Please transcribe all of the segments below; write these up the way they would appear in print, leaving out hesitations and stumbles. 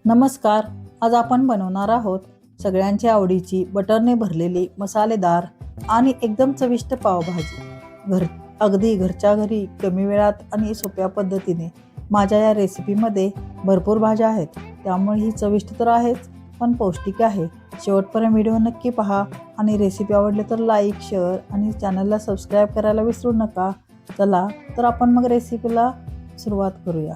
नमस्कार. आज आपण बनवणार आहोत सगळ्यांच्या आवडीची बटरने भरलेली मसालेदार आणि एकदम चविष्ट पावभाजी. अगदी घरच्या घरी कमी वेळात आणि सोप्या पद्धतीने. माझ्या या रेसिपीमध्ये भरपूर भाज्या आहेत, त्यामुळे ही चविष्ट तर आहेच पण पौष्टिक आहे. शेवटपर्यंत व्हिडिओ नक्की पहा आणि रेसिपी आवडली तर लाईक, शेअर आणि चॅनलला सबस्क्राईब करायला विसरू नका. चला तर आपण मग रेसिपीला सुरुवात करूया.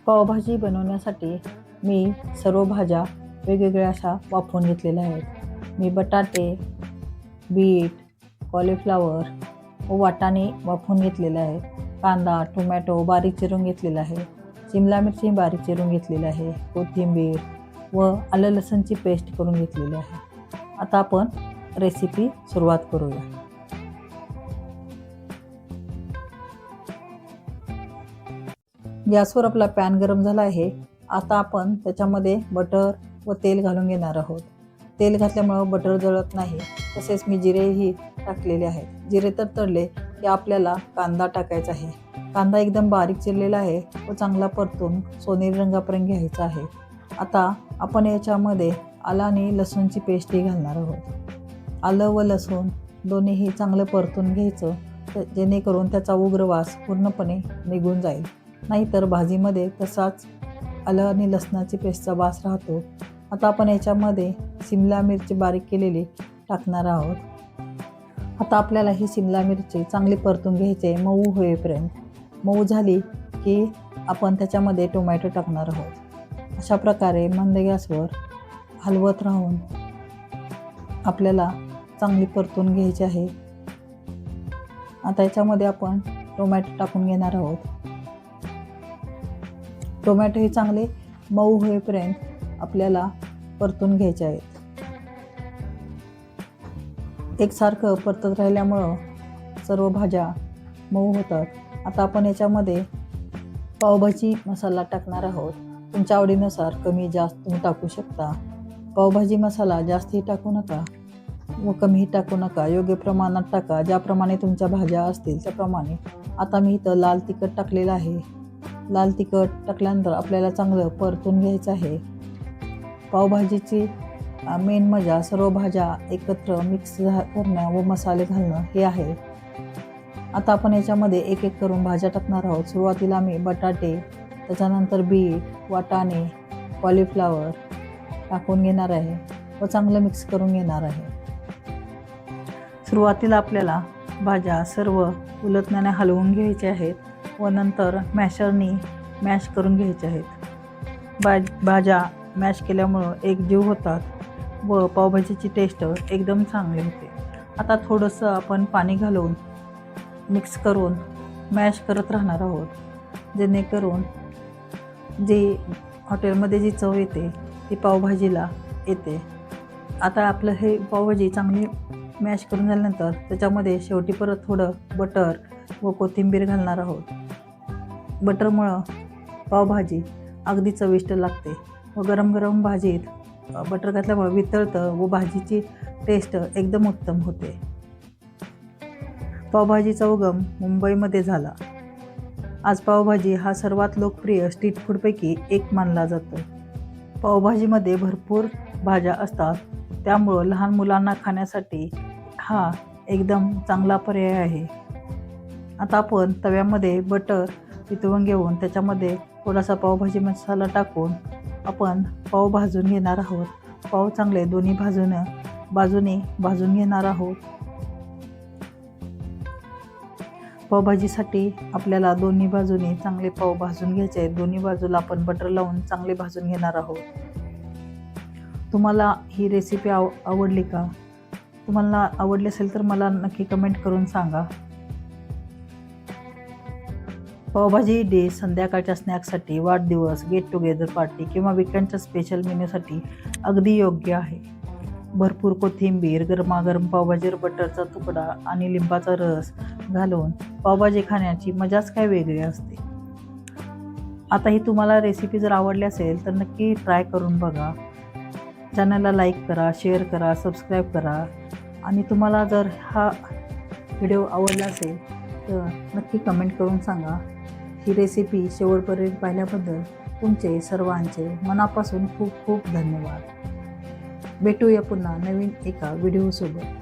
पावभाजी बनवण्यासाठी मी सर्व भाज्या वेगवेगळ्या अशा वाफवून घेतलेल्या आहेत. मी बटाटे, बीट, कॉलीफ्लॉवर व वाटाणे वाफवून घेतलेले आहेत. कांदा, टोमॅटो बारीक चिरून घेतलेला आहे. शिमला मिरची बारीक चिरून घेतलेली आहे. कोथिंबीर व आलं लसूणची पेस्ट करून घेतलेली आहे. आता आपण रेसिपी सुरुवात करूया. गॅसवर आपला पॅन गरम झाला आहे. आता आपण त्याच्यामध्ये बटर व तेल घालून घेणार आहोत. तेल घातल्यामुळं बटर जळत नाही. तसेच मी जिरेही टाकलेले आहेत. जिरे तर तळले की आपल्याला कांदा टाकायचा आहे. कांदा एकदम बारीक चिरलेला आहे व चांगला परतून सोनेरी रंगापर्यंत घ्यायचा आहे. आता आपण याच्यामध्ये आलं आणि लसूणची पेस्टही घालणार आहोत. आलं व लसूण दोन्हीही चांगलं परतून घ्यायचं, जेणेकरून त्याचा उग्र वास पूर्णपणे निघून जाईल. नाहीतर भाजीमध्ये तसाच आलं आणि लसणाची पेस्टचा वास राहतो. आता आपण याच्यामध्ये शिमला मिरची बारीक केलेली टाकणार आहोत. आता आपल्याला ही शिमला मिरची चांगली परतून घ्यायची आहे, मऊ होईपर्यंत. मऊ झाली की आपण त्याच्यामध्ये टोमॅटो टाकणार आहोत. अशा प्रकारे मंद गॅसवर हलवत राहून आपल्याला चांगली परतून घ्यायची आहे. आता याच्यामध्ये आपण टोमॅटो टाकून घेणार आहोत. टोमॅटो हे चांगले मऊ होईपर्यंत आपल्याला परतून घ्यायचे आहेत. एकसारखं परतत राहिल्यामुळं सर्व भाज्या मऊ होतात. आता आपण याच्यामध्ये पावभाजी मसाला टाकणार आहोत. तुमच्या आवडीनुसार कमी जास्त तुम्ही टाकू शकता. पावभाजी मसाला जास्तही टाकू नका व कमीही टाकू नका, योग्य प्रमाणात टाका. ज्याप्रमाणे तुमच्या भाज्या असतील त्याप्रमाणे. आता मी इथं लाल तिखट टाकलेलं आहे. लाल तिखट टाकल्यानंतर आपल्याला चांगलं परतून घ्यायचं आहे. पावभाजीची मेन मजा सर्व भाज्या एकत्र मिक्स करणं व मसाले घालणं हे आहे. आता आपण याच्यामध्ये एक एक करून भाज्या टाकणार आहोत. सुरुवातीला मी बटाटे, त्याच्यानंतर बीट, वाटाणे, कॉलीफ्लॉवर टाकून घेणार आहे व चांगलं मिक्स करून घेणार आहे. सुरुवातीला आपल्याला भाज्या सर्व उलटण्याने हलवून घ्यायच्या आहेत व नंतर मॅशरनी मॅश करून घ्यायचे आहेत. भाज्या मॅश केल्यामुळं एकजीव होतात व पावभाजीची टेस्ट एकदम चांगली होते. आता थोडंसं आपण पाणी घालून मिक्स करून मॅश करत राहणार आहोत, जेणेकरून जी हॉटेलमध्ये जी चव येते ती पावभाजीला येते. आता आपलं हे पावभाजी चांगली मॅश करून झाल्यानंतर त्याच्यामध्ये शेवटी परत थोडं बटर व कोथिंबीर घालणार आहोत. बटरमुळं पावभाजी अगदी चविष्ट लागते व गरम गरम भाजीत बटर घातल्यामुळे वितळतं व भाजीची टेस्ट एकदम उत्तम होते. पावभाजीचा उगम मुंबईमध्ये झाला. आज पावभाजी हा सर्वात लोकप्रिय स्ट्रीट फूडपैकी एक मानला जातो. पावभाजीमध्ये भरपूर भाज्या असतात, त्यामुळं लहान मुलांना खाण्यासाठी हा एकदम चांगला पर्याय आहे. आता आपण तव्यामध्ये बटर वितळून घेऊन त्याच्यामध्ये थोडासा पावभाजी मसाला टाकून आपण पाव भाजून घेणार आहोत. पाव चांगले दोन्ही बाजूने भाजून घेणार आहोत. पावभाजीसाठी आपल्याला दोन्ही बाजूने चांगले पाव भाजून घ्यायचे आहेत. दोन्ही बाजूला आपण बटर लावून चांगले भाजून घेणार आहोत. तुम्हाला ही रेसिपी आवडली का? तुम्हाला आवडली असेल तर मला नक्की कमेंट करून सांगा. पावभाजी डिश संध्याकाळच्या स्नॅक्ससाठी, वाढदिवस, गेट टुगेदर पार्टी किंवा विकेंडच्या स्पेशल मेन्यूसाठी अगदी योग्य आहे. भरपूर कोथिंबीर, गरमागरम पावभाजीवर बटरचा तुकडा आणि लिंबाचा रस घालून पावभाजी खाण्याची मजाच काय वेगळी असते. आता ही तुम्हाला रेसिपी जर आवडली असेल तर नक्की ट्राय करून बघा. चॅनलला लाईक करा, शेअर करा, सबस्क्राईब करा आणि तुम्हाला जर हा व्हिडिओ आवडला असेल तर नक्की कमेंट करून सांगा. ही रेसिपी शेवटपर्यंत पाहिल्याबद्दल तुमचे सर्वांचे मनापासून खूप खूप धन्यवाद. भेटूया पुन्हा नवीन एका व्हिडिओसोबत.